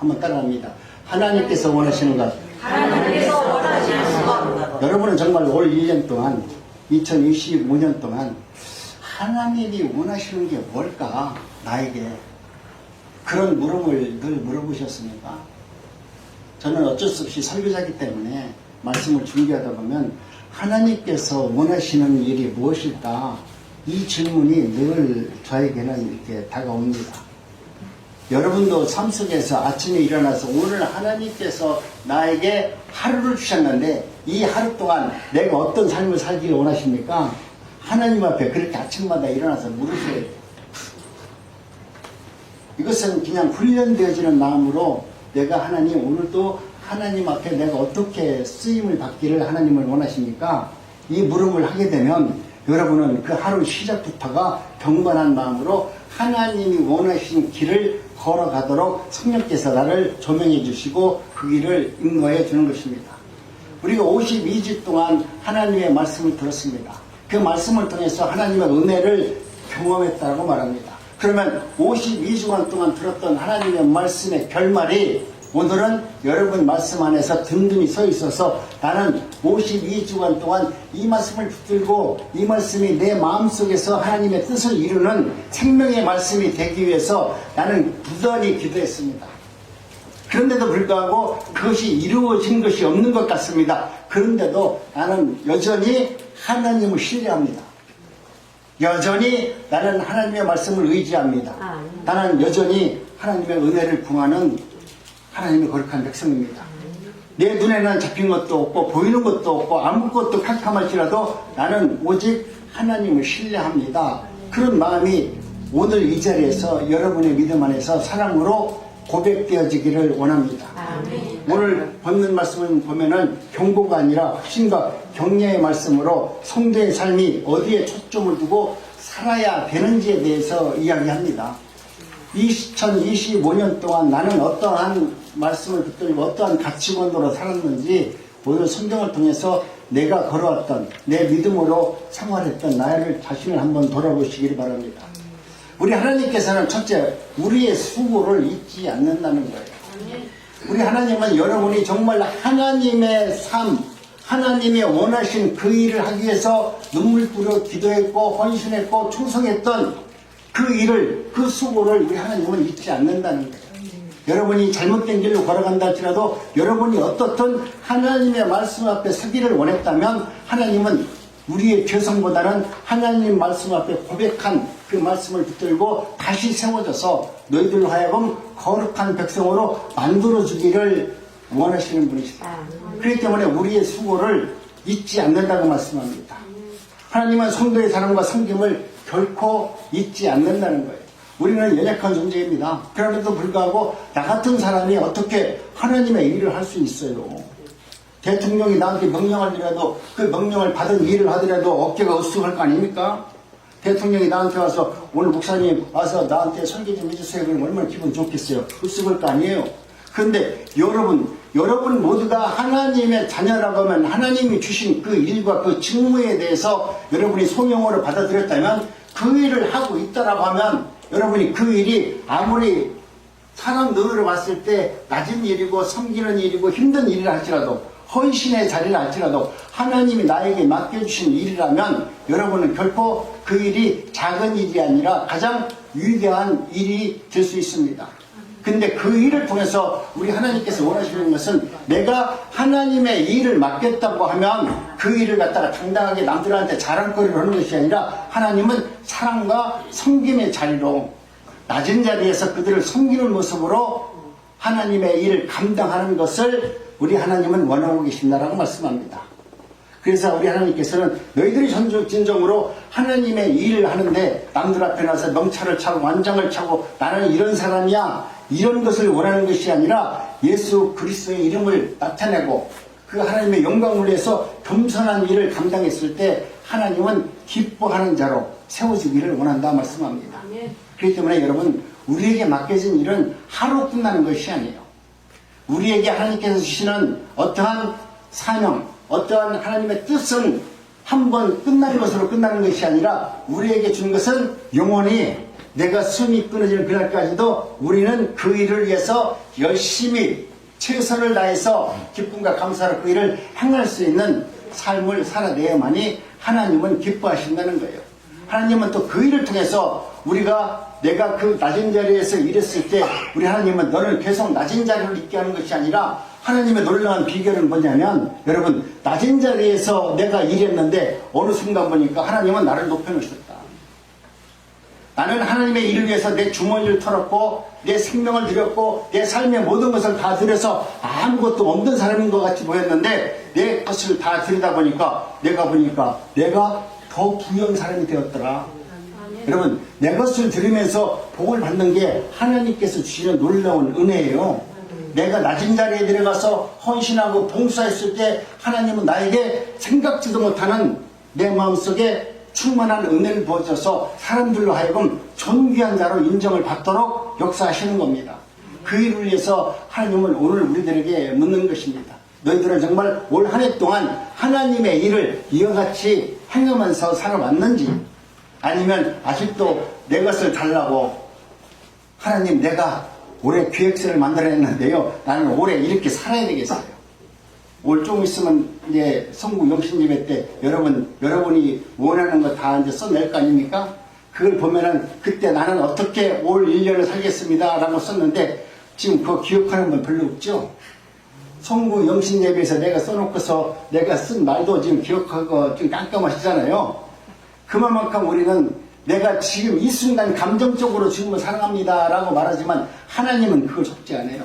한번 따라합니다. 하나님께서 원하시는 것. 하나님께서 원하시는 것. 여러분은 정말 올 1년 동안 2025년 동안 하나님이 원하시는 게 뭘까? 나에게 그런 물음을 늘 물어보셨습니까? 저는 어쩔 수 없이 설교자이기 때문에 말씀을 준비하다 보면 하나님께서 원하시는 일이 무엇일까? 이 질문이 늘 저에게는 이렇게 다가옵니다. 여러분도 삶 속에서 아침에 일어나서 오늘 하나님께서 나에게 하루를 주셨는데 이 하루 동안 내가 어떤 삶을 살기를 원하십니까? 하나님 앞에 그렇게 아침마다 일어나서 물으셔야 돼요. 이것은 그냥 훈련되어지는 마음으로 내가 하나님 오늘도 하나님 앞에 내가 어떻게 쓰임을 받기를 하나님을 원하십니까? 이 물음을 하게 되면 여러분은 그 하루 시작부터가 경건한 마음으로 하나님이 원하시는 길을 걸어가도록 성령께서 나를 조명해 주시고 그 길을 인도해 주는 것입니다. 우리가 52주 동안 하나님의 말씀을 들었습니다. 그 말씀을 통해서 하나님의 은혜를 경험했다고 말합니다. 그러면 52주간 동안 들었던 하나님의 말씀의 결말이 오늘은 여러분 말씀 안에서 든든히 서 있어서 나는 52주간 동안 이 말씀을 붙들고 이 말씀이 내 마음속에서 하나님의 뜻을 이루는 생명의 말씀이 되기 위해서 나는 부단히 기도했습니다. 그런데도 불구하고 그것이 이루어진 것이 없는 것 같습니다. 그런데도 나는 여전히 하나님을 신뢰합니다. 여전히 나는 하나님의 말씀을 의지합니다. 나는 여전히 하나님의 은혜를 구하는 하나님의 거룩한 백성입니다. 내 눈에는 잡힌 것도 없고 보이는 것도 없고 아무것도 캄캄할지라도 나는 오직 하나님을 신뢰합니다. 그런 마음이 오늘 이 자리에서 여러분의 믿음 안에서 사랑으로 고백되어지기를 원합니다. 오늘 본문 말씀을 보면은 경고가 아니라 확신과 격려의 말씀으로 성도의 삶이 어디에 초점을 두고 살아야 되는지에 대해서 이야기합니다. 2025년 동안 나는 어떠한 말씀을 붙들고 어떠한 가치관으로 살았는지 오늘 성경을 통해서 내가 걸어왔던 내 믿음으로 생활했던 나를 자신을 한번 돌아보시기를 바랍니다. 우리 하나님께서는 첫째 우리의 수고를 잊지 않는다는 거예요. 우리 하나님은 여러분이 정말 하나님의 삶, 하나님이 원하신 그 일을 하기 위해서 눈물 뿌려 기도했고 헌신했고 충성했던 그 일을, 그 수고를 우리 하나님은 잊지 않는다는 거예요. 여러분이 잘못된 길로 걸어간다 할지라도 여러분이 어떻든 하나님의 말씀 앞에 서기를 원했다면 하나님은 우리의 죄성보다는 하나님 말씀 앞에 고백한 그 말씀을 붙들고 다시 세워져서 너희들로 하여금 거룩한 백성으로 만들어주기를 원하시는 분이시다. 그렇기 때문에 우리의 수고를 잊지 않는다고 말씀합니다. 하나님은 성도의 사랑과 섬김을 결코 잊지 않는다는 거예요. 우리는 연약한 존재입니다. 그럼에도 불구하고 나 같은 사람이 어떻게 하나님의 일을 할 수 있어요? 대통령이 나한테 명령하더라도 그 명령을 받은 일을 하더라도 어깨가 으쓱할 거 아닙니까? 대통령이 나한테 와서 오늘 목사님 와서 나한테 설교 좀 해주세요. 그럼 얼마나 기분 좋겠어요? 으쓱할 거 아니에요? 그런데 여러분 모두가 하나님의 자녀라고 하면 하나님이 주신 그 일과 그 직무에 대해서 여러분이 소명으로 받아들였다면 그 일을 하고 있다라고 하면 여러분이 그 일이 아무리 사람 눈으로 봤을 때 낮은 일이고 섬기는 일이고 힘든 일이라 할지라도 헌신의 자리를 할지라도 하나님이 나에게 맡겨주신 일이라면 여러분은 결코 그 일이 작은 일이 아니라 가장 위대한 일이 될 수 있습니다. 근데 그 일을 통해서 우리 하나님께서 원하시는 것은 내가 하나님의 일을 맡겠다고 하면 그 일을 갖다가 당당하게 남들한테 자랑거리를 하는 것이 아니라 하나님은 사랑과 섬김의 자리로 낮은 자리에서 그들을 섬기는 모습으로 하나님의 일을 감당하는 것을 우리 하나님은 원하고 계신다라고 말씀합니다. 그래서 우리 하나님께서는 너희들이 진정으로 하나님의 일을 하는데 남들 앞에 나서 명찰을 차고 완장을 차고 나는 이런 사람이야 이런 것을 원하는 것이 아니라 예수 그리스도의 이름을 나타내고 그 하나님의 영광을 위해서 겸손한 일을 감당했을 때 하나님은 기뻐하는 자로 세워지기를 원한다 말씀합니다. 그렇기 때문에 여러분 우리에게 맡겨진 일은 하루 끝나는 것이 아니에요. 우리에게 하나님께서 주시는 어떠한 사명, 어떠한 하나님의 뜻은 한 번 끝나는 것으로 끝나는 것이 아니라 우리에게 준 것은 영원히 내가 숨이 끊어지는 그날까지도 우리는 그 일을 위해서 열심히 최선을 다해서 기쁨과 감사로 그 일을 행할 수 있는 삶을 살아내야만이 하나님은 기뻐하신다는 거예요. 하나님은 또 그 일을 통해서 내가 그 낮은 자리에서 일했을 때 우리 하나님은 너를 계속 낮은 자리로 있게 하는 것이 아니라 하나님의 놀라운 비결은 뭐냐면 여러분 낮은 자리에서 내가 일했는데 어느 순간 보니까 하나님은 나를 높여놓으셨다. 나는 하나님의 일을 위해서 내 주머니를 털었고 내 생명을 드렸고 내 삶의 모든 것을 다 들여서 아무것도 없는 사람인 것 같이 보였는데 내 것을 다 들이다 보니까 내가 더 부유한 사람이 되었더라. 여러분 내 것을 들으면서 복을 받는 게 하나님께서 주시는 놀라운 은혜예요. 내가 낮은 자리에 들어가서 헌신하고 봉사했을 때 하나님은 나에게 생각지도 못하는 내 마음속에 충만한 은혜를 부어줘서 사람들로 하여금 존귀한 자로 인정을 받도록 역사하시는 겁니다. 그 일을 위해서 하나님은 오늘 우리들에게 묻는 것입니다. 너희들은 정말 올 한 해 동안 하나님의 일을 이와 같이 행하면서 살아왔는지, 아니면 아직도 내 것을 달라고 하나님 내가 올해 기획서를 만들어냈는데요 나는 올해 이렇게 살아야 되겠어요. 올 좀 있으면 이제 성구 영신예배 때 여러분이 원하는 거 다 이제 써낼 거 아닙니까? 그걸 보면은 그때 나는 어떻게 올 1년을 살겠습니다 라고 썼는데 지금 그거 기억하는 분 별로 없죠? 성구 영신예배에서 내가 써놓고서 내가 쓴 말도 지금 기억하고 좀 깜깜하시잖아요. 그만큼 우리는 내가 지금 이 순간 감정적으로 주님을 사랑합니다 라고 말하지만 하나님은 그걸 속지 않아요.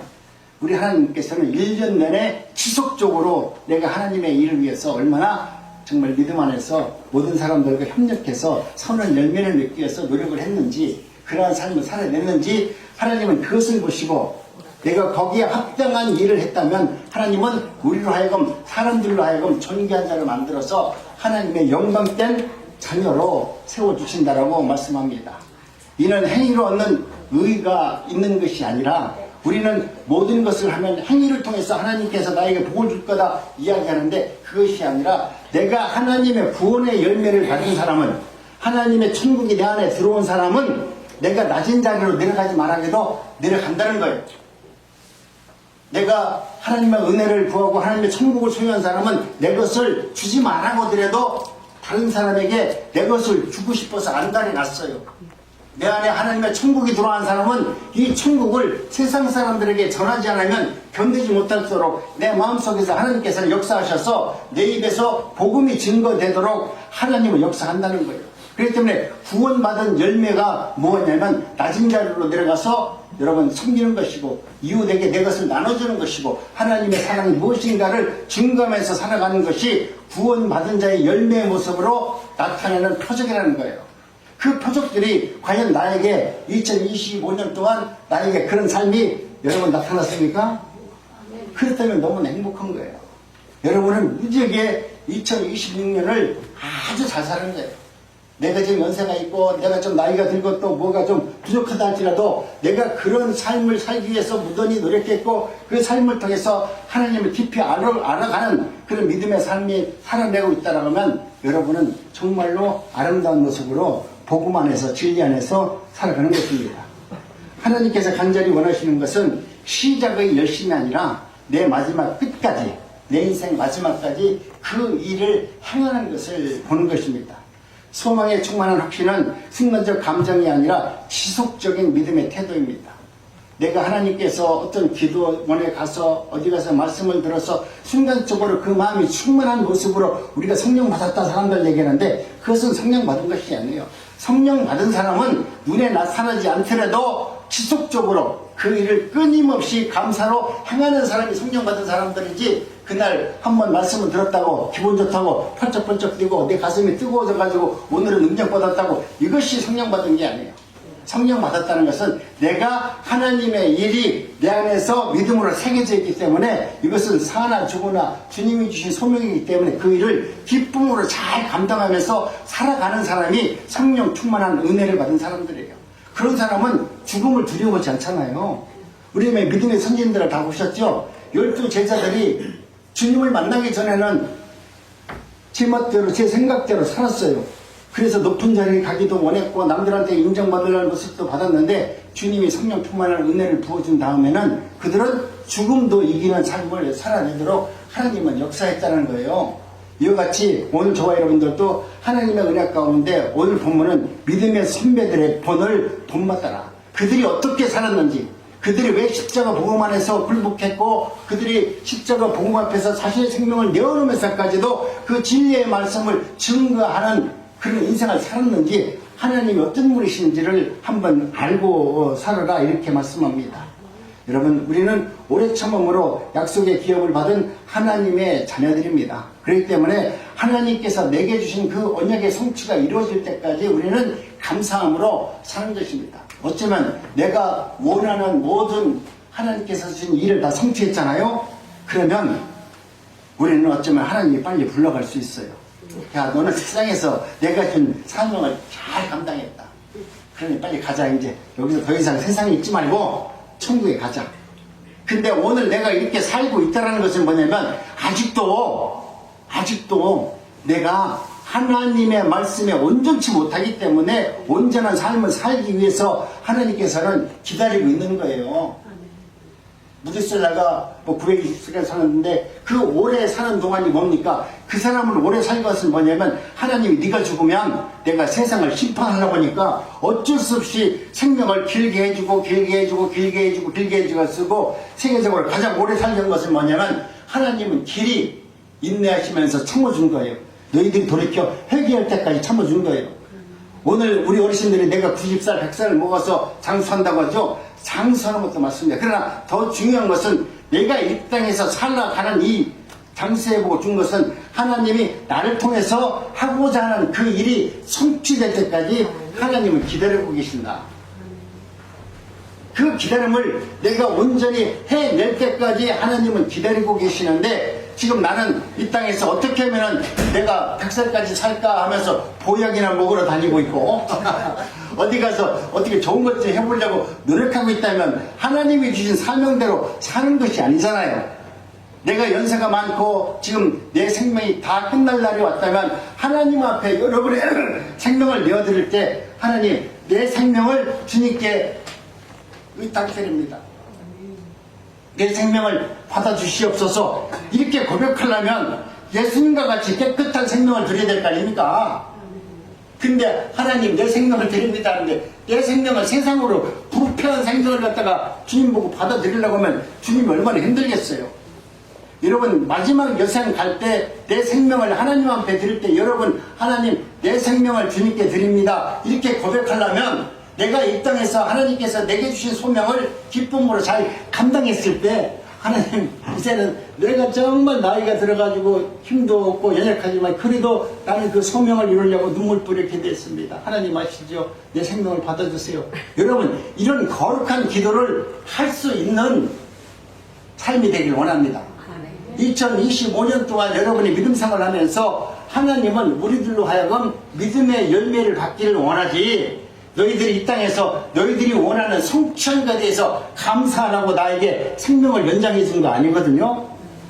우리 하나님께서는 1년 내내 지속적으로 내가 하나님의 일을 위해서 얼마나 정말 믿음 안에서 모든 사람들과 협력해서 선한 열매를 맺기 위해서 노력을 했는지, 그러한 삶을 살아냈는지 하나님은 그것을 보시고 내가 거기에 합당한 일을 했다면 하나님은 우리로 하여금 사람들로 하여금 존귀한 자를 만들어서 하나님의 영광된 자녀로 세워주신다라고 말씀합니다. 이는 행위로 얻는 의가 있는 것이 아니라 우리는 모든 것을 하면 행위를 통해서 하나님께서 나에게 복을 줄 거다 이야기하는데 그것이 아니라 내가 하나님의 구원의 열매를 받은 사람은, 하나님의 천국이 내 안에 들어온 사람은 내가 낮은 자리로 내려가지 말아도 내려간다는 거예요. 내가 하나님의 은혜를 구하고 하나님의 천국을 소유한 사람은 내 것을 주지 말아보더라도 다른 사람에게 내 것을 주고 싶어서 안달이 났어요. 내 안에 하나님의 천국이 들어간 사람은 이 천국을 세상 사람들에게 전하지 않으면 견디지 못할수록 내 마음속에서 하나님께서는 역사하셔서 내 입에서 복음이 증거되도록 하나님은 역사한다는 거예요. 그렇기 때문에 구원받은 열매가 뭐냐면 낮은 자리로 내려가서 여러분 섬기는 것이고 이웃에게 내 것을 나눠주는 것이고 하나님의 사랑이 무엇인가를 증거하면서 살아가는 것이 구원받은 자의 열매의 모습으로 나타내는 표적이라는 거예요. 그 표적들이 과연 나에게 2025년 동안 나에게 그런 삶이 여러분 나타났습니까? 그렇다면 너무나 행복한 거예요. 여러분은 무지하게 2026년을 아주 잘 사는 거예요. 내가 지금 연세가 있고 내가 좀 나이가 들고 또 뭐가 좀 부족하다 할지라도 내가 그런 삶을 살기 위해서 무던히 노력했고 그 삶을 통해서 하나님을 깊이 알아가는 그런 믿음의 삶이 살아내고 있다라고 하면 여러분은 정말로 아름다운 모습으로 복음 안에서 진리 안에서 살아가는 것입니다. 하나님께서 간절히 원하시는 것은 시작의 열심이 아니라 내 마지막 끝까지, 내 인생 마지막까지 그 일을 행하는 것을 보는 것입니다. 소망에 충만한 확신은 순간적 감정이 아니라 지속적인 믿음의 태도입니다. 내가 하나님께서 어떤 기도원에 가서 어디 가서 말씀을 들어서 순간적으로 그 마음이 충만한 모습으로 우리가 성령 받았다 사람들 얘기하는데 그것은 성령 받은 것이 아니에요. 성령 받은 사람은 눈에 나타나지 않더라도 지속적으로 그 일을 끊임없이 감사로 행하는 사람이 성령 받은 사람들이지, 그날 한번 말씀을 들었다고 기분 좋다고 펄쩍펄쩍 뛰고 내 가슴이 뜨거워져가지고 오늘은 능력 받았다고, 이것이 성령 받은 게 아니에요. 성령 받았다는 것은 내가 하나님의 일이 내 안에서 믿음으로 새겨져 있기 때문에 이것은 사나 죽으나 주님이 주신 소명이기 때문에 그 일을 기쁨으로 잘 감당하면서 살아가는 사람이 성령 충만한 은혜를 받은 사람들이에요. 그런 사람은 죽음을 두려워하지 않잖아요. 우리 믿음의 선진들을 다 보셨죠? 12 제자들이 주님을 만나기 전에는 제 멋대로 제 생각대로 살았어요. 그래서 높은 자리에 가기도 원했고 남들한테 인정받으려는 모습도 받았는데 주님이 성령 충만한 은혜를 부어준 다음에는 그들은 죽음도 이기는 삶을 살아내도록 하나님은 역사했다는 거예요. 이와 같이 오늘 저와 여러분들도 하나님의 은혜 가운데 오늘 본문은 믿음의 선배들의 본을 본받아라. 그들이 어떻게 살았는지, 그들이 왜 십자가 복음 안에서 굴복했고 그들이 십자가 복음 앞에서 자신의 생명을 내어놓으면서까지도 그 진리의 말씀을 증거하는 그런 인생을 살았는지, 하나님이 어떤 분이신지를 한번 알고 살아라, 이렇게 말씀합니다. 여러분, 우리는 오래 참음으로 약속의 기업을 받은 하나님의 자녀들입니다. 그렇기 때문에 하나님께서 내게 주신 그 언약의 성취가 이루어질 때까지 우리는 감사함으로 사는 것입니다. 어쩌면 내가 원하는 모든 하나님께서 주신 일을 다 성취했잖아요. 그러면 우리는 어쩌면 하나님이 빨리 불러갈 수 있어요. 야, 너는 세상에서 내가 준 사명을 잘 감당했다. 그러니 빨리 가자. 이제 여기서 더 이상 세상에 있지 말고 천국에 가자. 근데 오늘 내가 이렇게 살고 있다는 것은 뭐냐면 아직도 내가 하나님의 말씀에 온전치 못하기 때문에 온전한 삶을 살기 위해서 하나님께서는 기다리고 있는 거예요. 무드셀라가 920세까지 살았는데 그 오래 사는 동안이 뭡니까? 그 사람을 오래 살 것은 뭐냐면 하나님이 네가 죽으면 내가 세상을 심판하려고 하니까 어쩔 수 없이 생명을 길게 해주고 쓰고 세계적으로 가장 오래 살던 것은 뭐냐면 하나님은 길이 인내하시면서 참아준 거예요. 너희들이 돌이켜 회개할 때까지 참아준 거예요. 오늘 우리 어르신들이 내가 90살, 100살을 먹어서 장수한다고 하죠. 장수하는 것도 맞습니다. 그러나 더 중요한 것은 내가 이 땅에서 살아가는 이 장수해보고 준 것은 하나님이 나를 통해서 하고자 하는 그 일이 성취될 때까지 하나님은 기다리고 계신다. 그 기다림을 내가 온전히 해낼 때까지 하나님은 기다리고 계시는데, 지금 나는 이 땅에서 어떻게 하면 내가 100살까지 살까 하면서 보약이나 먹으러 다니고 있고 어디 가서 어떻게 좋은 것 좀 해보려고 노력하고 있다면 하나님이 주신 사명대로 사는 것이 아니잖아요. 내가 연세가 많고 지금 내 생명이 다 끝날 날이 왔다면 하나님 앞에 여러분의 생명을 내어드릴 때 하나님, 내 생명을 주님께 의탁드립니다. 내 생명을 받아주시옵소서. 이렇게 고백하려면 예수님과 같이 깨끗한 생명을 드려야 될 거 아닙니까? 근데 하나님, 내 생명을 드립니다 하는데 내 생명을 세상으로 부패한 생명을 갖다가 주님 보고 받아들이려고 하면 주님이 얼마나 힘들겠어요. 여러분, 마지막 여생 갈 때 내 생명을 하나님 앞에 드릴 때 여러분, 하나님, 내 생명을 주님께 드립니다, 이렇게 고백하려면 내가 이 땅에서 하나님께서 내게 주신 소명을 기쁨으로 잘 감당했을 때 하나님, 이제는 내가 정말 나이가 들어가지고 힘도 없고 연약하지만 그래도 나는 그 소명을 이루려고 눈물 뿌리게 됐습니다. 하나님 아시죠? 내 생명을 받아주세요. 여러분, 이런 거룩한 기도를 할 수 있는 삶이 되길 원합니다. 2025년 동안 여러분이 믿음 생활을 하면서 하나님은 우리들로 하여금 믿음의 열매를 받기를 원하지, 너희들이 이 땅에서 너희들이 원하는 성취한가 대해서 감사하라고 나에게 생명을 연장해 준 거 아니거든요.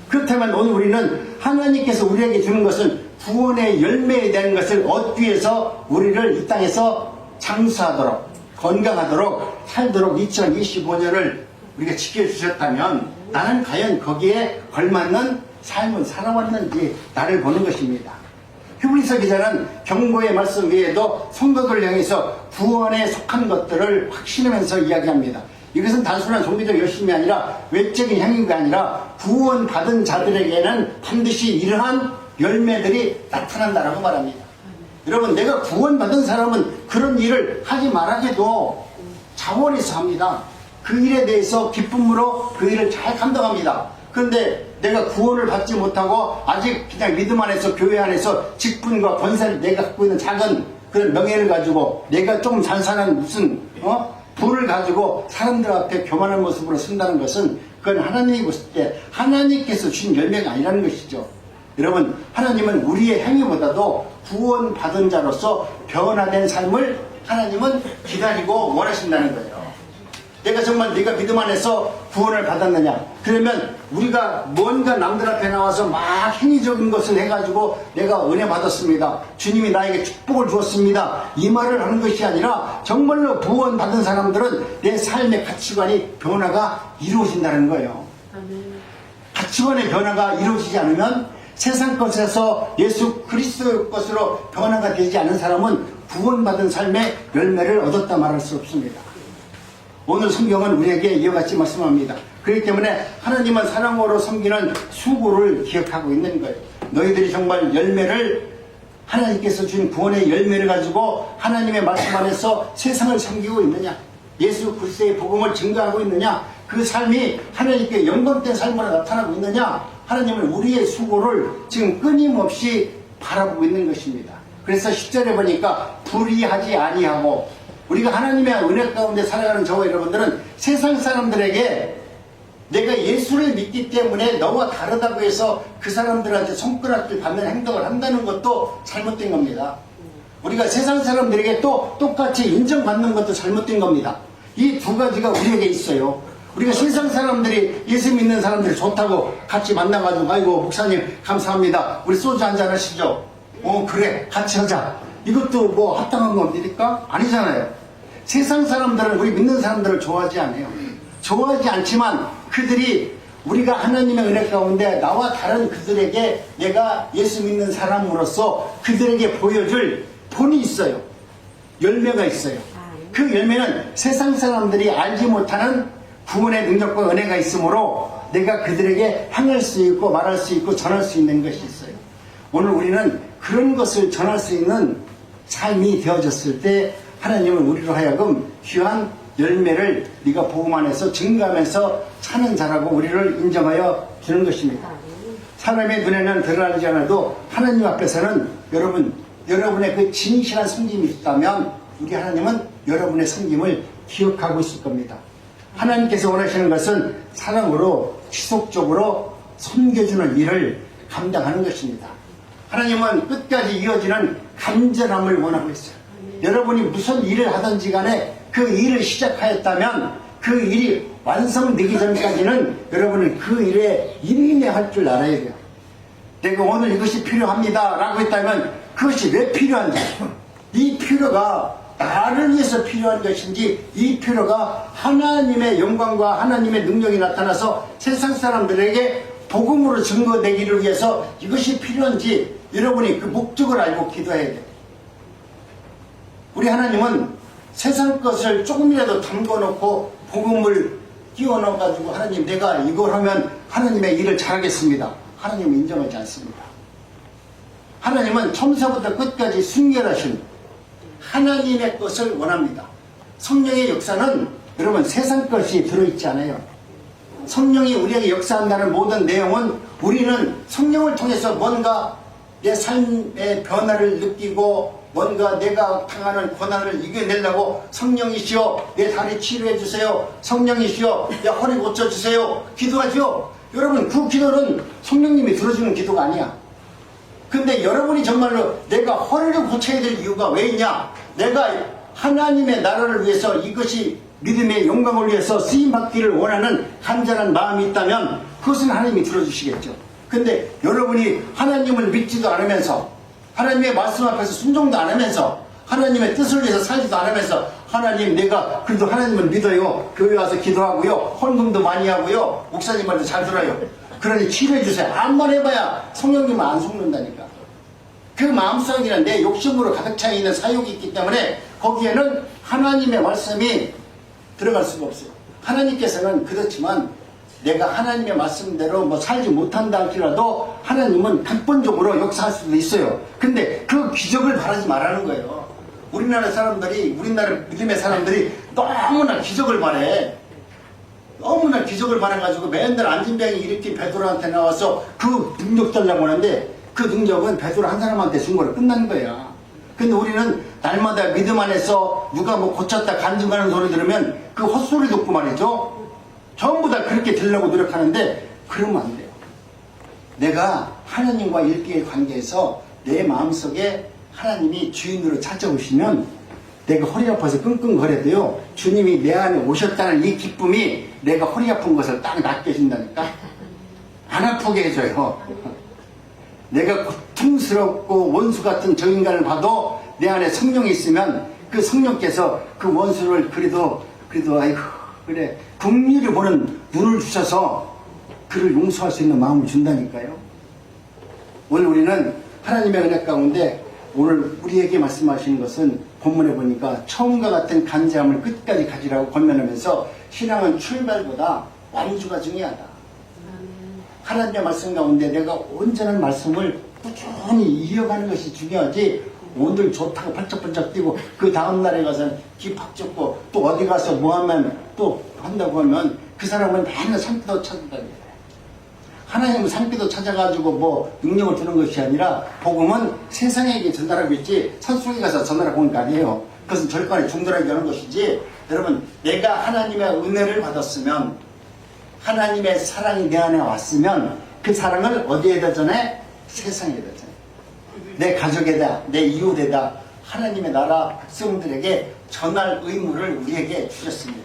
그렇다면 오늘 우리는 하나님께서 우리에게 주는 것은 구원의 열매에 대한 것을 얻기 위해서 우리를 이 땅에서 장수하도록, 건강하도록, 살도록 2025년을 우리가 지켜주셨다면 나는 과연 거기에 걸맞는 삶을 살아왔는지 나를 보는 것입니다. 히브리서 기자는 경고의 말씀 외에도 성도들 향해서 구원에 속한 것들을 확신하면서 이야기합니다. 이것은 단순한 종교적 열심이 아니라 외적인 행위가 아니라 구원받은 자들에게는 반드시 이러한 열매들이 나타난다라고 말합니다. 여러분, 내가 구원받은 사람은 그런 일을 하지 말아도 자원해서 합니다. 그 일에 대해서 기쁨으로 그 일을 잘 감당합니다. 그런데 내가 구원을 받지 못하고 아직 그냥 믿음 안에서, 교회 안에서 직분과 권세를 내가 갖고 있는 작은 그런 명예를 가지고 내가 조금 잘 사는 무슨 부를 가지고 사람들 앞에 교만한 모습으로 쓴다는 것은 그건 하나님이 보실 때 하나님께서 주신 열매가 아니라는 것이죠. 여러분, 하나님은 우리의 행위보다도 구원받은 자로서 변화된 삶을 하나님은 기다리고 원하신다는 거예요. 내가 정말 네가 믿음 안에서 구원을 받았느냐? 그러면 우리가 뭔가 남들 앞에 나와서 막 행위적인 것을 해가지고 내가 은혜 받았습니다. 주님이 나에게 축복을 주었습니다. 이 말을 하는 것이 아니라 정말로 구원 받은 사람들은 내 삶의 가치관이 변화가 이루어진다는 거예요. 가치관의 변화가 이루어지지 않으면 세상 것에서 예수 그리스도의 것으로 변화가 되지 않은 사람은 구원받은 삶의 열매를 얻었다 말할 수 없습니다. 오늘 성경은 우리에게 이와 같이 말씀합니다. 그렇기 때문에 하나님은 사랑으로 섬기는 수고를 기억하고 있는 거예요. 너희들이 정말 열매를 하나님께서 준 구원의 열매를 가지고 하나님의 말씀 안에서 세상을 섬기고 있느냐, 예수 그리스도의 복음을 증거하고 있느냐, 그 삶이 하나님께 영광된 삶으로 나타나고 있느냐, 하나님은 우리의 수고를 지금 끊임없이 바라보고 있는 것입니다. 그래서 10절에 보니까 불의하지 아니하고, 우리가 하나님의 은혜 가운데 살아가는 저와 여러분들은 세상 사람들에게 내가 예수를 믿기 때문에 너와 다르다고 해서 그 사람들한테 손가락질 받는 행동을 한다는 것도 잘못된 겁니다. 우리가 세상 사람들에게 또 똑같이 인정받는 것도 잘못된 겁니다. 이 두 가지가 우리에게 있어요. 우리가 세상 사람들이 예수 믿는 사람들이 좋다고 같이 만나가지고 아이고 목사님 감사합니다. 우리 소주 한잔 하시죠. 그래 같이 하자. 이것도 뭐 합당한 겁니까? 아니잖아요. 세상 사람들은 우리 믿는 사람들을 좋아하지 않아요. 좋아하지 않지만 그들이 우리가 하나님의 은혜 가운데 나와 다른 그들에게 내가 예수 믿는 사람으로서 그들에게 보여줄 본이 있어요. 열매가 있어요. 그 열매는 세상 사람들이 알지 못하는 구원의 능력과 은혜가 있으므로 내가 그들에게 향할 수 있고 말할 수 있고 전할 수 있는 것이 있어요. 오늘 우리는 그런 것을 전할 수 있는 삶이 되어졌을 때 하나님은 우리로 하여금 귀한 열매를 네가 복음 안에서 증거하면서 사는 자라고 우리를 인정하여 주는 것입니다. 사람의 눈에는 드러나지 않아도 하나님 앞에서는 여러분의 그 진실한 섬김이 있다면 우리 하나님은 여러분의 섬김을 기억하고 있을 겁니다. 하나님께서 원하시는 것은 사랑으로 지속적으로 섬겨주는 일을 감당하는 것입니다. 하나님은 끝까지 이어지는 간절함을 원하고 있어요. 여러분이 무슨 일을 하든지 간에 그 일을 시작하였다면 그 일이 완성되기 전까지는 여러분은 그 일에 일인해할 줄 알아야 돼요. 내가 오늘 이것이 필요합니다 라고 했다면 그것이 왜 필요한지, 이 필요가 나를 위해서 필요한 것인지, 이 필요가 하나님의 영광과 하나님의 능력이 나타나서 세상 사람들에게 복음으로 증거되기를 위해서 이것이 필요한지 여러분이 그 목적을 알고 기도해야 돼요. 우리 하나님은 세상 것을 조금이라도 담궈놓고 복음을 끼워넣어가지고 하나님 내가 이걸 하면 하나님의 일을 잘하겠습니다. 하나님은 인정하지 않습니다. 하나님은 처음부터 끝까지 순결하신 하나님의 것을 원합니다. 성령의 역사는 여러분 세상 것이 들어있지 않아요. 성령이 우리에게 역사한다는 모든 내용은 우리는 성령을 통해서 뭔가 내 삶의 변화를 느끼고 뭔가 내가 당하는 고난을 이겨내려고 성령이시여 내 다리 치료해 주세요, 성령이시여 내 허리 고쳐주세요 기도하죠. 여러분 그 기도는 성령님이 들어주는 기도가 아니야. 근데 여러분이 정말로 내가 허리를 고쳐야 될 이유가 왜 있냐, 내가 하나님의 나라를 위해서 이것이 믿음의 영광을 위해서 쓰임받기를 원하는 간절한 마음이 있다면 그것은 하나님이 들어주시겠죠. 근데 여러분이 하나님을 믿지도 않으면서 하나님의 말씀 앞에서 순종도 안 하면서 하나님의 뜻을 위해서 살지도 않으면서 하나님 내가 그래도 하나님을 믿어요, 교회 와서 기도하고요, 헌금도 많이 하고요, 목사님 말도 잘 들어요, 그러니 치료해 주세요 암만 해봐야 성령님은 안 속는다니까. 그 마음속에는 내 욕심으로 가득 차 있는 사욕이 있기 때문에 거기에는 하나님의 말씀이 들어갈 수가 없어요. 하나님께서는 그렇지만 내가 하나님의 말씀대로 뭐 살지 못한다 할지라도 하나님은 근본적으로 역사할 수도 있어요. 근데 그 기적을 바라지 말라는 거예요. 우리나라 사람들이, 우리나라 믿음의 사람들이 너무나 기적을 바래. 너무나 기적을 바라가지고 맨날 안진병이 일으킨 베드로한테 나와서 그 능력 달라고 하는데 그 능력은 베드로 한 사람한테 준 거로 끝난 거야. 근데 우리는 날마다 믿음 안에서 누가 뭐 고쳤다 간증하는 소리 들으면 그 헛소리 듣고 말이죠. 전부 다 그렇게 되려고 노력하는데 그러면 안 돼요. 내가 하나님과 일대의 관계에서 내 마음속에 하나님이 주인으로 찾아오시면 내가 허리 아파서 끙끙거려도요, 주님이 내 안에 오셨다는 이 기쁨이 내가 허리 아픈 것을 딱 낫게 해준다니까? 안 아프게 해줘요. 내가 고통스럽고 원수 같은 저 인간을 봐도 내 안에 성령이 있으면 그 성령께서 그 원수를 그래도 아이고, 그래. 긍휼히 보는 눈을 주셔서 그를 용서할 수 있는 마음을 준다니까요. 오늘 우리는 하나님의 은혜 가운데 오늘 우리에게 말씀하시는 것은 본문에 보니까 처음과 같은 간절함을 끝까지 가지라고 권면하면서 신앙은 출발보다 완주가 중요하다. 하나님의 말씀 가운데 내가 온전한 말씀을 꾸준히 이어가는 것이 중요하지, 오늘 좋다고 번쩍번쩍 뛰고 그 다음날에 가서 기팍 쫓고 또 어디 가서 뭐 하면 또 한다고 하면 그 사람은 맨날 산기도 찾아다녀요. 하나님은 산기도 찾아가지고 뭐 능력을 주는 것이 아니라 복음은 세상에게 전달하고 있지 산속에 가서 전달하고 있는 거 아니에요. 그것은 절간에 중돌하게 하는 것이지. 여러분, 내가 하나님의 은혜를 받았으면, 하나님의 사랑이 내 안에 왔으면 그 사랑을 어디에다 전해? 세상에다 전해. 내 가족에다, 내 이웃에다, 하나님의 나라 백성들에게 전할 의무를 우리에게 주셨습니다.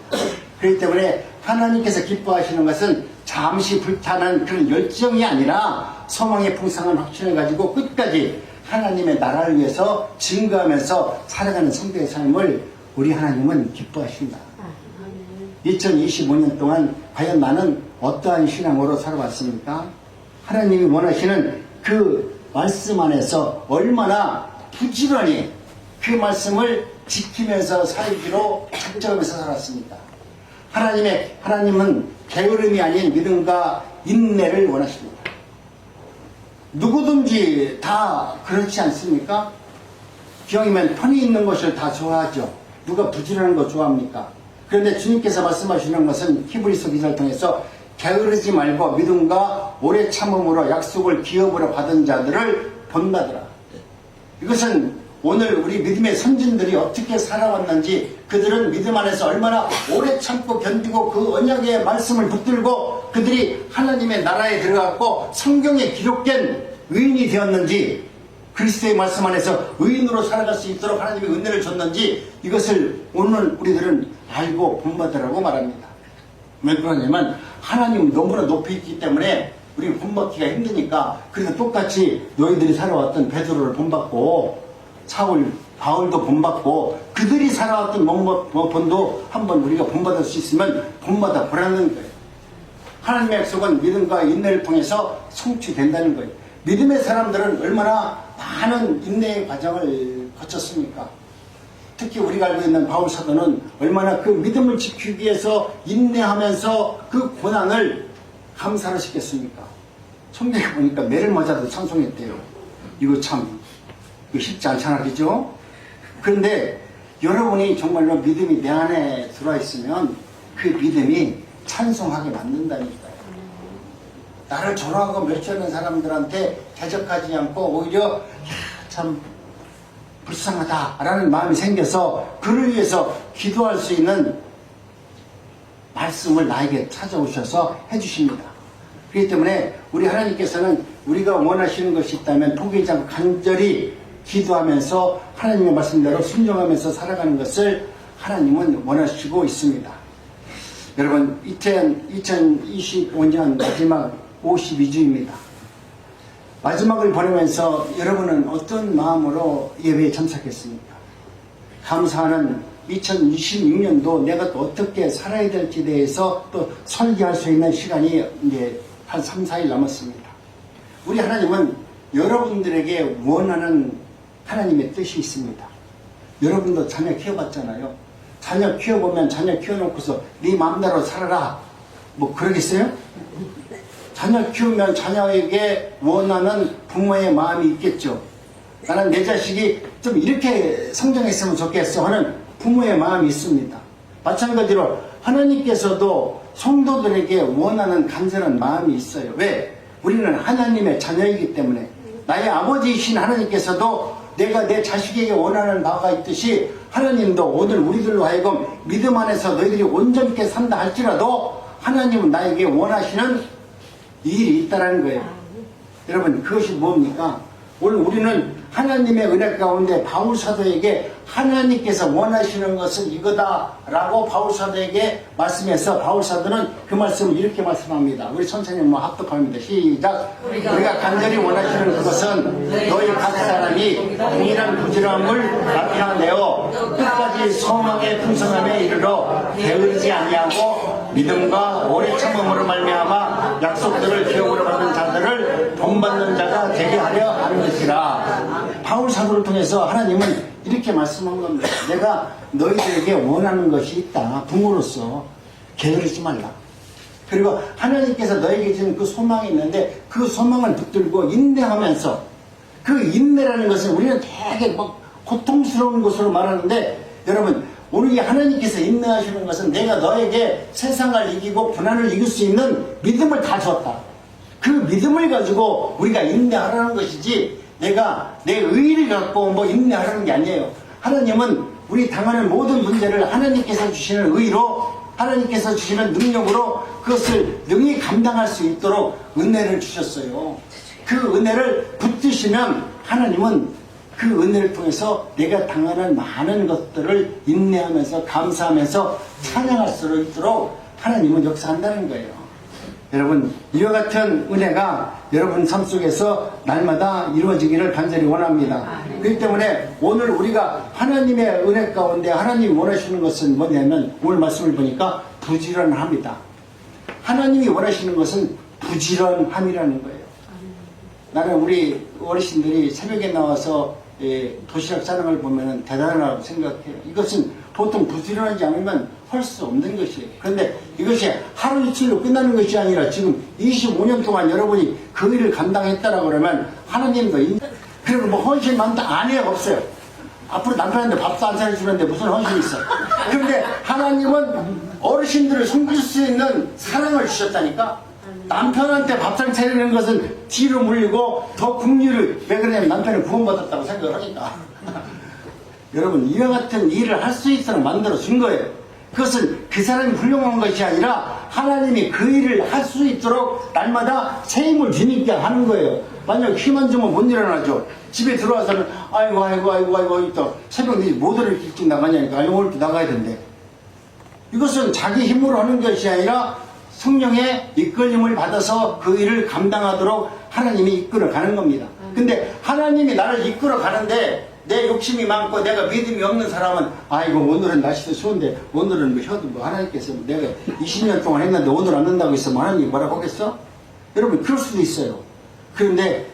그렇기 때문에 하나님께서 기뻐하시는 것은 잠시 불타는 그런 열정이 아니라 소망의 풍성한 확신을 가지고 끝까지 하나님의 나라를 위해서 증거하면서 살아가는 성도의 삶을 우리 하나님은 기뻐하신다. 2025년 동안 과연 나는 어떠한 신앙으로 살아왔습니까? 하나님이 원하시는 그 말씀 안에서 얼마나 부지런히 그 말씀을 지키면서 살기로 작정하면서 살았습니까? 하나님은 게으름이 아닌 믿음과 인내를 원하십니다. 누구든지 다 그렇지 않습니까? 기왕이면 편히 있는 것을 다 좋아하죠. 누가 부지런한 거 좋아합니까? 그런데 주님께서 말씀하시는 것은 히브리서 기사를 통해서 게으르지 말고 믿음과 오래 참음으로 약속을 기업으로 받은 자들을 본받으라. 이것은 오늘 우리 믿음의 선진들이 어떻게 살아왔는지, 그들은 믿음 안에서 얼마나 오래 참고 견디고 그 언약의 말씀을 붙들고 그들이 하나님의 나라에 들어갔고 성경에 기록된 의인이 되었는지, 그리스도의 말씀 안에서 의인으로 살아갈 수 있도록 하나님의 은혜를 줬는지, 이것을 오늘 우리들은 알고 본받으라고 말합니다. 왜 그러냐면 하나님은 너무나 높이 있기 때문에 우리는 본받기가 힘드니까. 그래서 똑같이 너희들이 살아왔던 베드로를 본받고 사울, 바울도 본받고 그들이 살아왔던 본도 한번 우리가 본받을 수 있으면 본받아 보라는 거예요. 하나님의 약속은 믿음과 인내를 통해서 성취된다는 거예요. 믿음의 사람들은 얼마나 많은 인내의 과정을 거쳤습니까? 특히 우리가 알고 있는 바울 사도는 얼마나 그 믿음을 지키기 위해서 인내하면서 그 고난을 감사를 시켰습니까? 성경에 보니까 매를 맞아도 찬송했대요. 이거 참 이거 쉽지 않잖아, 그죠? 그런데 여러분이 정말로 믿음이 내 안에 들어와 있으면 그 믿음이 찬송하게 만든다니까요. 나를 조롱하고 멸시하는 사람들한테 대적하지 않고 오히려 참 불쌍하다라는 마음이 생겨서 그를 위해서 기도할 수 있는 말씀을 나에게 찾아오셔서 해주십니다. 그렇기 때문에 우리 하나님께서는 우리가 원하시는 것이 있다면 포기하지 않고 간절히 기도하면서 하나님의 말씀대로 순종하면서 살아가는 것을 하나님은 원하시고 있습니다. 여러분, 2025년 마지막 52주입니다. 마지막을 보내면서 여러분은 어떤 마음으로 예배에 참석했습니까? 감사하는 2026년도 내가 또 어떻게 살아야 될지에 대해서 또 설계할 수 있는 시간이 이제 한 3, 4일 남았습니다. 우리 하나님은 여러분들에게 원하는 하나님의 뜻이 있습니다. 여러분도 자녀 키워봤잖아요. 자녀 키워보면 자녀 키워놓고서 네 마음대로 살아라 뭐 그러겠어요? 자녀 키우면 자녀에게 원하는 부모의 마음이 있겠죠. 나는 내 자식이 좀 이렇게 성장했으면 좋겠어 하는 부모의 마음이 있습니다. 마찬가지로 하나님께서도 성도들에게 원하는 간절한 마음이 있어요. 왜? 우리는 하나님의 자녀이기 때문에. 나의 아버지이신 하나님께서도 내가 내 자식에게 원하는 바가 있듯이 하나님도 오늘 우리들로 하여금 믿음 안에서 너희들이 온전케 산다 할지라도 하나님은 나에게 원하시는 일이 있다는 거예요. 여러분, 그것이 뭡니까? 오늘 우리는 하나님의 은혜 가운데 바울 사도에게 하나님께서 원하시는 것은 이거다라고 바울 사도에게 말씀해서 바울 사도는 그 말씀을 이렇게 말씀합니다. 우리 선생님 뭐 합독합니다. 시작. 우리가 간절히 원하시는 그것은 너희 각 사람이 동일한 부지런함을 나타내어 끝까지 소망의 풍성함에 이르러 게으르지 아니하고 믿음과 오래 참음으로 말미암아 약속들을 기업으로 받은 자들을 본받는 자가 되게 하려 하는 것이라. 바울 사도를 통해서 하나님은 이렇게 말씀한 겁니다. 내가 너희들에게 원하는 것이 있다. 부모로서 게으르지 말라. 그리고 하나님께서 너에게 주는 그 소망이 있는데 그 소망을 붙들고 인내하면서, 그 인내라는 것은 우리는 되게 막 고통스러운 것으로 말하는데, 여러분 우리 하나님께서 인내하시는 것은 내가 너에게 세상을 이기고 고난을 이길 수 있는 믿음을 다 줬다. 그 믿음을 가지고 우리가 인내하라는 것이지, 내가 내 의의를 갖고 뭐 인내하라는 게 아니에요. 하나님은 우리 당하는 모든 문제를 하나님께서 주시는 의로, 하나님께서 주시는 능력으로 그것을 능히 감당할 수 있도록 은혜를 주셨어요. 그 은혜를 붙드시면 하나님은 그 은혜를 통해서 내가 당하는 많은 것들을 인내하면서 감사하면서 찬양할 수 있도록 하나님은 역사한다는 거예요. 여러분, 이와 같은 은혜가 여러분 삶 속에서 날마다 이루어지기를 간절히 원합니다. 그렇기 때문에 오늘 우리가 하나님의 은혜 가운데 하나님이 원하시는 것은 뭐냐면, 오늘 말씀을 보니까 부지런함이다. 하나님이 원하시는 것은 부지런함이라는 거예요. 나는 우리 어르신들이 새벽에 나와서 도시락 싸는 걸 보면 대단하다고 생각해요. 이것은 보통 부지런하지 않으면 할 수 없는 것이에요. 그런데 이것이 하루 이틀로 끝나는 것이 아니라 지금 25년 동안 여러분이 그 일을 감당했다라고 그러면 하나님도 그리고 뭐 헌신 많다 안 해요. 없어요. 앞으로 남편한테 밥도 안 사주는데 무슨 헌신이 있어. 그런데 하나님은 어르신들을 섬길 수 있는 사랑을 주셨다니까. 남편한테 밥상 차리는 것은 뒤로 물리고 더 긍휼을, 왜 그러냐면 남편을 구원받았다고 생각을 하니까. 여러분, 이와 같은 일을 할 수 있도록 만들어 준 거예요. 그것은 그 사람이 훌륭한 것이 아니라 하나님이 그 일을 할 수 있도록 날마다 새 힘을 주니께 하는 거예요. 만약 힘 안 주면 못 일어나죠. 집에 들어와서는 아이고 또 새벽 못 일찍 나가냐니까. 오늘 또 나가야 된대. 이것은 자기 힘으로 하는 것이 아니라 성령의 이끌림을 받아서 그 일을 감당하도록 하나님이 이끌어 가는 겁니다. 근데 하나님이 나를 이끌어 가는데 내 욕심이 많고 내가 믿음이 없는 사람은, 아이고 오늘은 날씨도 추운데 오늘은 뭐 혀도 뭐 하나님께서 내가 20년 동안 했는데 오늘 안 된다고 했으면 하나님이 뭐라고 하겠어? 여러분, 그럴 수도 있어요. 그런데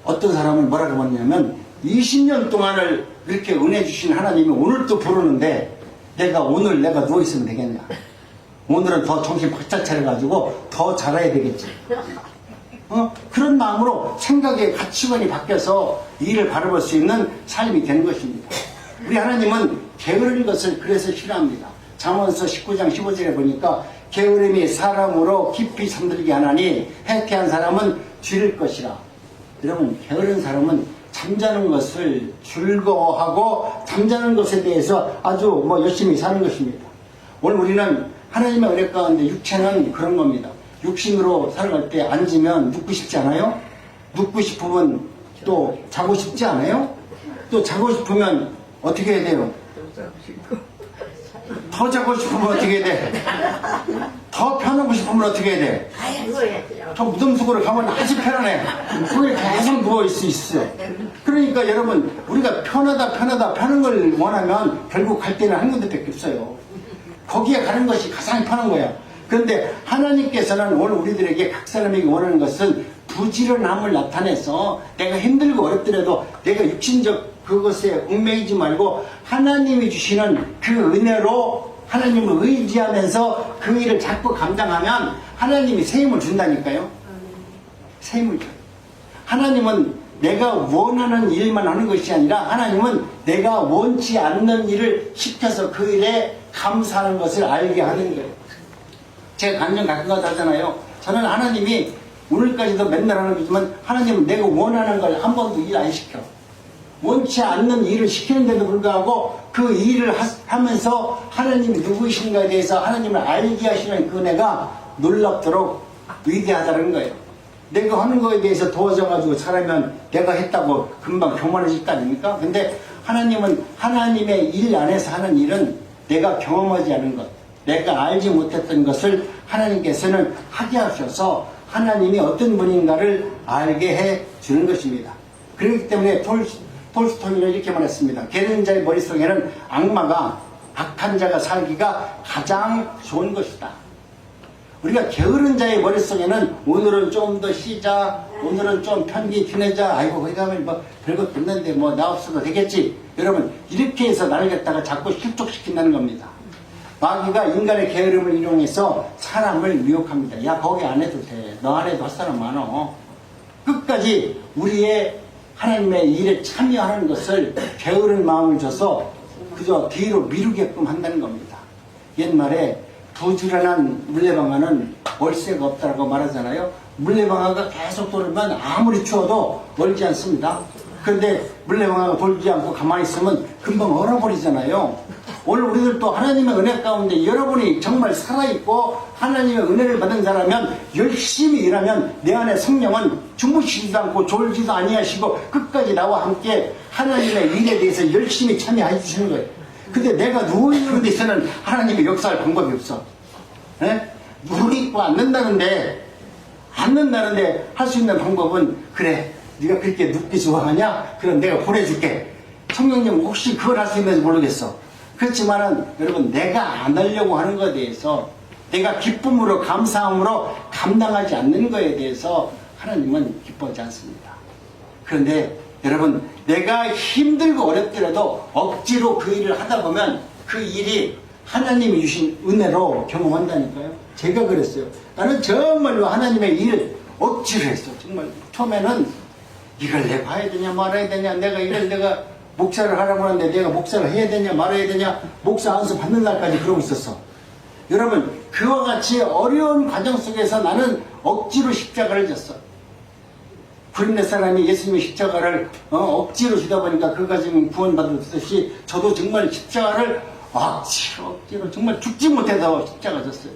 어떤 사람은 뭐라고 하냐면 20년 동안을 이렇게 은혜 주신 하나님이 오늘 또 부르는데 오늘 내가 누워있으면 되겠냐? 오늘은 더 정신 바짝 차려가지고 더 잘해야 되겠지. 그런 마음으로 생각의 가치관이 바뀌어서 일을 바라볼 수 있는 삶이 되는 것입니다. 우리 하나님은 게으른 것을 그래서 싫어합니다. 잠언서 19장 15절에 보니까 게으름이 사람으로 깊이 잠들게 하나니 해태한 사람은 줄일 것이라. 여러분, 게으른 사람은 잠자는 것을 즐거워하고 잠자는 것에 대해서 아주 열심히 사는 것입니다. 오늘 우리는 하나님의 은혜 가운데 육체는 그런 겁니다. 육신으로 살아갈 때 앉으면 눕고 싶지 않아요? 눕고 싶으면 또 자고 싶지 않아요? 또 자고 싶으면 어떻게 해야 돼요? 더 자고 싶으면 어떻게 해야 돼? 더 편하고 싶으면 어떻게 해야 돼? 저 무덤 속으로 가면 아주 편안해. 거기에 계속 누워있을 수 있어. 그러니까 여러분, 우리가 편한 걸 원하면 결국 갈 때는 한 군데밖에 없어요. 거기에 가는 것이 가장 편한 거야. 그런데 하나님께서는 오늘 우리들에게 각 사람에게 원하는 것은 부지런함을 나타내서 내가 힘들고 어렵더라도 내가 육신적 그것에 얽매이지 말고 하나님이 주시는 그 은혜로 하나님을 의지하면서 그 일을 자꾸 감당하면 하나님이 새 힘을 준다니까요. 새 힘을 줘요. 하나님은 내가 원하는 일만 하는 것이 아니라 하나님은 내가 원치 않는 일을 시켜서 그 일에 감사하는 것을 알게 하는 거예요. 제가 간증 가끔 가다 하잖아요. 저는 하나님이 오늘까지도 맨날 하는 거지만 하나님은 내가 원하는 걸 한 번도 일 안 시켜. 원치 않는 일을 시키는데도 불구하고 그 일을 하면서 하나님이 누구이신가에 대해서 하나님을 알게 하시는 그 은혜가 놀랍도록 위대하다는 거예요. 내가 하는 거에 대해서 도와줘가지고 잘하면 내가 했다고 금방 교만해질 거 아닙니까? 근데 하나님은 하나님의 일 안에서 하는 일은 내가 경험하지 않은 것, 내가 알지 못했던 것을 하나님께서는 하게 하셔서 하나님이 어떤 분인가를 알게 해 주는 것입니다. 그렇기 때문에 톨스토이는 이렇게 말했습니다. 게으른 자의 머릿속에는 악마가, 악한 자가 살기가 가장 좋은 것이다. 우리가 게으른 자의 머릿속에는 오늘은 좀 더 쉬자, 오늘은 좀 편기 지내자, 아이고 거기 가면 뭐 별것도 없는데 뭐 나 없어도 되겠지. 여러분 이렇게 해서 나를 갖다가 자꾸 실족시킨다는 겁니다. 마귀가 인간의 게으름을 이용해서 사람을 미혹합니다. 야 거기 안 해도 돼. 너 안 해도 할 사람 많어. 끝까지 우리의 하나님의 일에 참여하는 것을 게으른 마음을 줘서 그저 뒤로 미루게끔 한다는 겁니다. 옛말에 부지런한 물레방아는 월세가 없다고 말하잖아요. 물레방아가 계속 돌면 아무리 추워도 멀지 않습니다. 그런데 물레방아가 돌지 않고 가만히 있으면 금방 얼어버리잖아요. 오늘 우리들도 하나님의 은혜 가운데 여러분이 정말 살아있고 하나님의 은혜를 받은 자라면 열심히 일하면 내 안에 성령은 주무시지도 않고 졸지도 아니하시고 끝까지 나와 함께 하나님의 일에 대해서 열심히 참여해 주시는 거예요. 근데 내가 누워있는 데 있어는 하나님이 역사할 방법이 없어. 누워있고 앉는다는데 할 수 있는 방법은 그래 네가 그렇게 눕기 좋아하냐? 그럼 내가 보내줄게. 성령님 혹시 그걸 할 수 있는지 모르겠어. 그렇지만은 여러분 내가 안 하려고 하는 것에 대해서 내가 기쁨으로 감사함으로 감당하지 않는 것에 대해서 하나님은 기뻐하지 않습니다. 그런데 여러분 내가 힘들고 어렵더라도 억지로 그 일을 하다 보면 그 일이 하나님이 주신 은혜로 경험한다니까요. 제가 그랬어요. 나는 정말로 하나님의 일을 억지로 했어. 정말 처음에는 이걸 내가 해야 되냐 말아야 되냐, 내가 목사를 하라고 하는데 내가 목사를 해야 되냐 말아야 되냐, 목사 안수 받는 날까지 그러고 있었어. 여러분 그와 같이 어려운 과정 속에서 나는 억지로 십자가를 졌어. 구린네 사람이 예수님의 십자가를 억지로 지다 보니까 그가 지금 구원받았듯이 저도 정말 십자가를 억지로 정말 죽지 못해서 십자가 졌어요.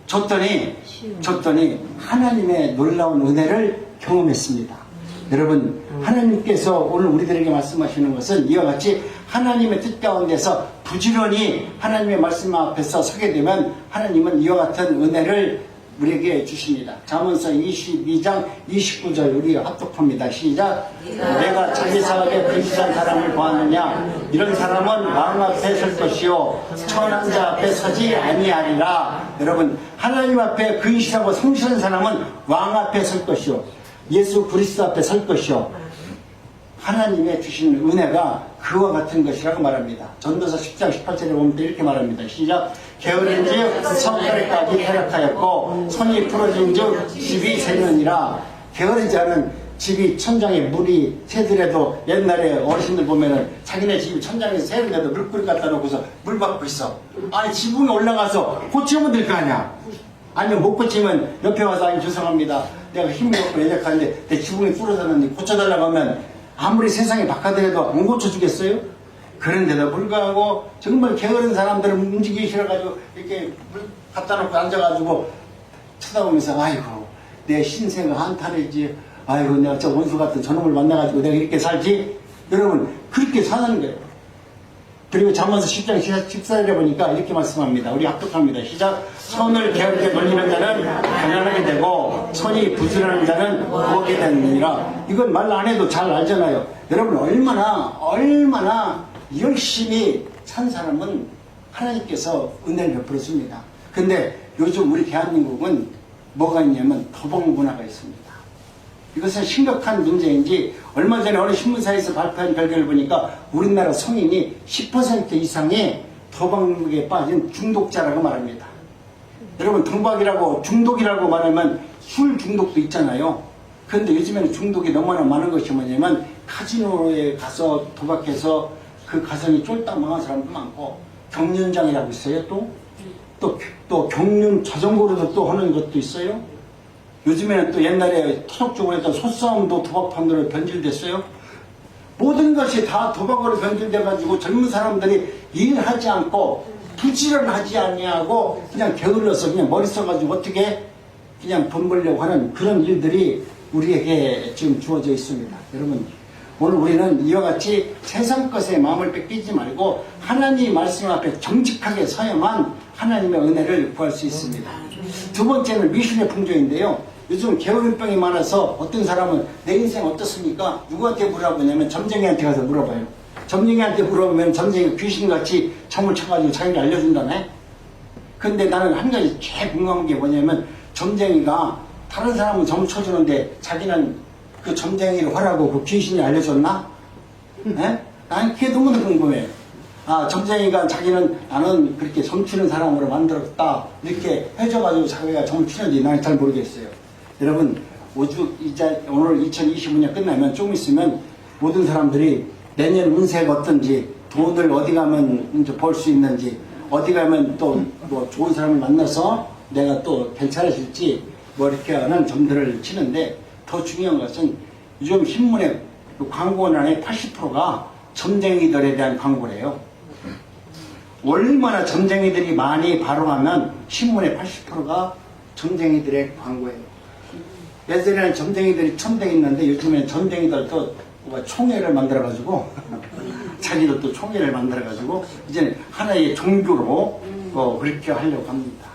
졌더니 하나님의 놀라운 은혜를 경험했습니다. 여러분 하나님께서 오늘 우리들에게 말씀하시는 것은 이와 같이 하나님의 뜻 가운데서 부지런히 하나님의 말씀 앞에서 서게 되면 하나님은 이와 같은 은혜를 우리에게 주십니다. 잠언서 22장 29절 우리 합독합니다. 시작. 내가 자기 사업에 근시한 사람을 보았느냐? 이런 사람은 왕 앞에 설 것이요 천한 자 앞에 서지 아니하리라. 여러분 하나님 앞에 근시하고 성실한 사람은 왕 앞에 설 것이요 예수 그리스도 앞에 설 것이요 하나님의 주신 은혜가 그와 같은 것이라고 말합니다. 전도서 10장 18절에 보면 또 이렇게 말합니다. 시작. 게으른즉 성결에까지 타락하였고 손이 부러진즉 집이 새느니라. 게으른 자는 집이 천장에 물이 새더라도 옛날에 어르신들 보면은 자기네 집이 천장에서 새는데도 물그릇 갖다 놓고서 물 받고 있어. 아니 지붕에 올라가서 고치면 될 거 아니야. 아니면 못 고치면 옆에 와서 아니 죄송합니다. 내가 힘이 없고 연약한데 내 지붕이 부러졌는데 고쳐달라고 하면 아무리 세상에 바깥에도 안 고쳐주겠어요? 그런데도 불구하고 정말 게으른 사람들은 움직이기 싫어가지고 이렇게 물 갖다 놓고 앉아가지고 쳐다보면서 아이고 내 신세가 한탄이지, 아이고 내가 저 원수 같은 저놈을 만나가지고 내가 이렇게 살지. 여러분 그렇게 사는 거예요. 그리고 잠언서 10장 14절에 보니까 이렇게 말씀합니다. 우리 합독합니다. 시작. 손을 게으르게 돌리는 자는 가난하게 되고 손이 부지런한 자는 부하게 되느니라. 이건 말 안 해도 잘 알잖아요. 여러분 얼마나 열심히 산 사람은 하나님께서 은혜를 베풀어 줍니다. 근데 요즘 우리 대한민국은 뭐가 있냐면 도박 문화가 있습니다. 이것은 심각한 문제인지 얼마 전에 어느 신문사에서 발표한 결과를 보니까 우리나라 성인이 10% 이상의 도박에 빠진 중독자라고 말합니다. 여러분 도박이라고 중독이라고 말하면 술 중독도 있잖아요. 그런데 요즘에는 중독이 너무나 많은 것이 뭐냐면 카지노에 가서 도박해서 그 가정이 쫄딱 망한 사람도 많고 경륜장이라고 있어요. 또 경륜 자전거로도 또 하는 것도 있어요. 요즘에는 또 옛날에 토속적으로 했던 소싸움도 도박판으로 변질됐어요. 모든 것이 다 도박으로 변질돼가지고 젊은 사람들이 일하지 않고 부지런하지 아니하고 그냥 게을러서 그냥 머리 써가지고 어떻게 그냥 돈 벌려고 하는 그런 일들이 우리에게 지금 주어져 있습니다. 여러분, 오늘 우리는 이와 같이 세상 것에 마음을 뺏기지 말고 하나님 말씀 앞에 정직하게 서야만 하나님의 은혜를 구할 수 있습니다. 두 번째는 미신의 풍조인데요. 요즘 게으름병이 많아서 어떤 사람은 내 인생 어떻습니까? 누구한테 물어보냐면 점쟁이한테 가서 물어봐요. 점쟁이한테 물어보면 점쟁이가 귀신같이 점을 쳐가지고 자기를 알려준다네. 근데 나는 한 가지 제일 궁금한 게 뭐냐면 점쟁이가 다른 사람은 점 쳐주는데 자기는 그 점쟁이를 하라고 그 귀신이 알려줬나? 네? 난 그게 너무 궁금해요. 아, 점쟁이가 자기는 나는 그렇게 점 치는 사람으로 만들었다. 이렇게 해줘가지고 자기가 점을 치는지 나는 잘 모르겠어요. 여러분, 이제 오늘 2025년 끝나면 좀 있으면 모든 사람들이 내년 운세가 어떤지, 돈을 어디 가면 벌 수 있는지, 어디 가면 또 뭐 좋은 사람을 만나서 내가 또 괜찮아질지 뭐 이렇게 하는 점들을 치는데 더 중요한 것은 요즘 신문의 광고란의 80%가 점쟁이들에 대한 광고래요. 얼마나 점쟁이들이 많이 발행하면 신문의 80%가 점쟁이들의 광고예요. 예전에는 점쟁이들이 1000대 있는데 요즘에는 점쟁이들도 총회를 만들어가지고 자기들도 총회를 만들어가지고 이제는 하나의 종교로 그렇게 하려고 합니다.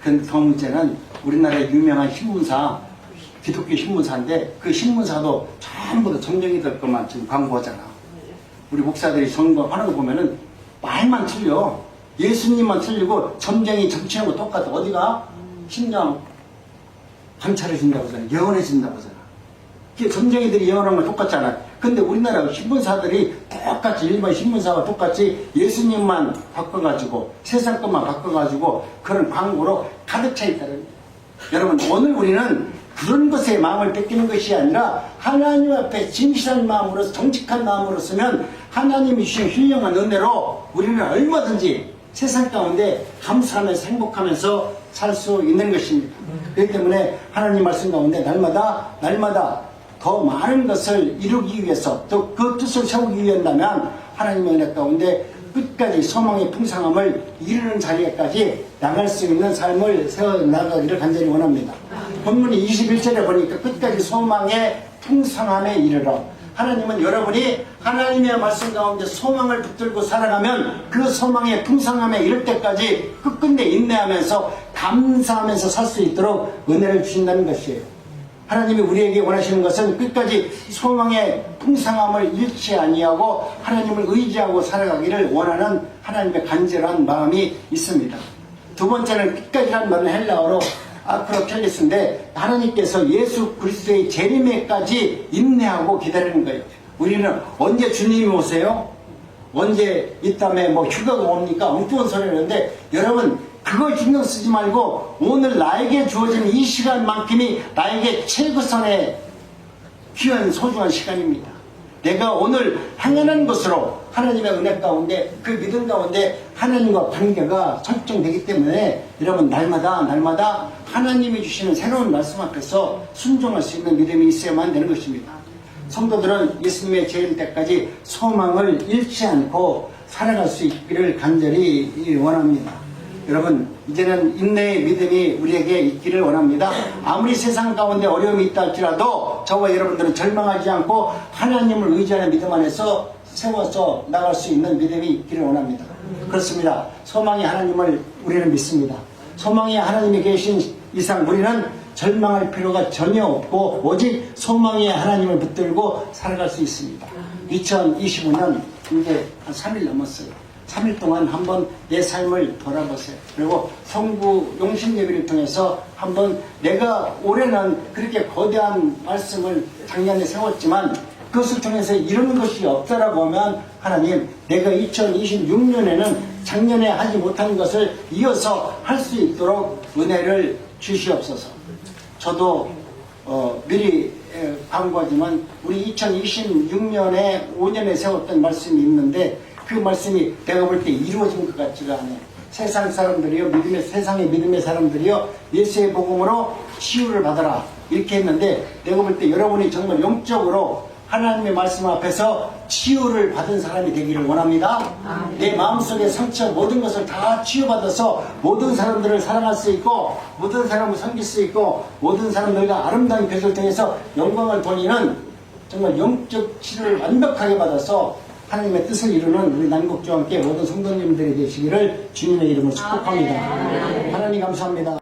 근데 더 문제는 우리나라의 유명한 신문사, 기독교 신문사인데 그 신문사도 전부 다 점쟁이들 것만 지금 광고하잖아. 우리 목사들이 전광하는 거 보면은 말만 틀려. 예수님만 틀리고 점쟁이 점치는 거 똑같아. 어디가? 심장 관찰해준다고 하잖아. 예언해준다고 하잖아. 점쟁이들이 예언한 건 똑같잖아. 근데 우리나라 신문사들이 똑같이 일반 신문사와 똑같이 예수님만 바꿔가지고 세상 것만 바꿔가지고 그런 광고로 가득 차 있다는 거예요. 여러분, 오늘 우리는 그런 것에 마음을 뺏기는 것이 아니라 하나님 앞에 진실한 마음으로 정직한 마음으로 쓰면 하나님이 주신 훌륭한 은혜로 우리는 얼마든지 세상 가운데 감사하면서 행복하면서 살 수 있는 것입니다. 그렇기 때문에 하나님 말씀 가운데 날마다 더 많은 것을 이루기 위해서 또 그 뜻을 세우기 위한다면 하나님의 은혜 가운데 끝까지 소망의 풍성함을 이루는 자리에까지 나갈 수 있는 삶을 세워나가기를 간절히 원합니다. 본문이 21절에 보니까 끝까지 소망의 풍성함에 이르러. 하나님은 여러분이 하나님의 말씀 가운데 소망을 붙들고 살아가면 그 소망의 풍성함에 이를 때까지 끝끝내 인내하면서 감사하면서 살 수 있도록 은혜를 주신다는 것이에요. 하나님이 우리에게 원하시는 것은 끝까지 소망의 풍성함을 잃지 아니하고 하나님을 의지하고 살아가기를 원하는 하나님의 간절한 마음이 있습니다. 두 번째는 끝까지라는 말은 헬라어로 아크로켈리스인데 하나님께서 예수 그리스도의 재림에까지 인내하고 기다리는 거예요. 우리는 언제 주님이 오세요? 언제 이따에 뭐 휴가가 옵니까? 엉뚱한 소리 하는데 여러분, 그걸 신경 쓰지 말고 오늘 나에게 주어진 이 시간만큼이 나에게 최고선의 귀한 소중한 시간입니다. 내가 오늘 행하는 것으로 하나님의 은혜 가운데 그 믿음 가운데 하나님과 관계가 설정되기 때문에 여러분 날마다 하나님이 주시는 새로운 말씀 앞에서 순종할 수 있는 믿음이 있어야만 되는 것입니다. 성도들은 예수님의 재림 때까지 소망을 잃지 않고 살아갈 수 있기를 간절히 원합니다. 여러분, 이제는 인내의 믿음이 우리에게 있기를 원합니다. 아무리 세상 가운데 어려움이 있다 할지라도 저와 여러분들은 절망하지 않고 하나님을 의지하는 믿음 안에서 세워서 나갈 수 있는 믿음이 있기를 원합니다. 그렇습니다. 소망의 하나님을 우리는 믿습니다. 소망의 하나님이 계신 이상 우리는 절망할 필요가 전혀 없고 오직 소망의 하나님을 붙들고 살아갈 수 있습니다. 2025년 이제 한 3일 넘었어요. 3일 동안 한번 내 삶을 돌아보세요. 그리고 성부 용신 예배를 통해서 한번 내가 올해는 그렇게 거대한 말씀을 작년에 세웠지만 그것을 통해서 이루는 것이 없다라고 하면 하나님, 내가 2026년에는 작년에 하지 못한 것을 이어서 할 수 있도록 은혜를 주시옵소서. 저도 미리 광고하지만 우리 2026년에 5년에 세웠던 말씀이 있는데 그 말씀이 내가 볼 때 이루어진 것 같지가 않아요. 세상 사람들이요, 세상의 믿음의 사람들이요, 예수의 복음으로 치유를 받아라 이렇게 했는데 내가 볼 때 여러분이 정말 영적으로 하나님의 말씀 앞에서 치유를 받은 사람이 되기를 원합니다. 내 마음속에 상처 모든 것을 다 치유받아서 모든 사람들을 사랑할 수 있고 모든 사람을 섬길 수 있고 모든 사람들과 아름다운 벽을 통해서 영광을 돌리는 정말 영적 치료를 완벽하게 받아서 하나님의 뜻을 이루는 우리 난국교와 함께 모든 성도님들이 되시기를 주님의 이름으로 축복합니다. 하나님 감사합니다.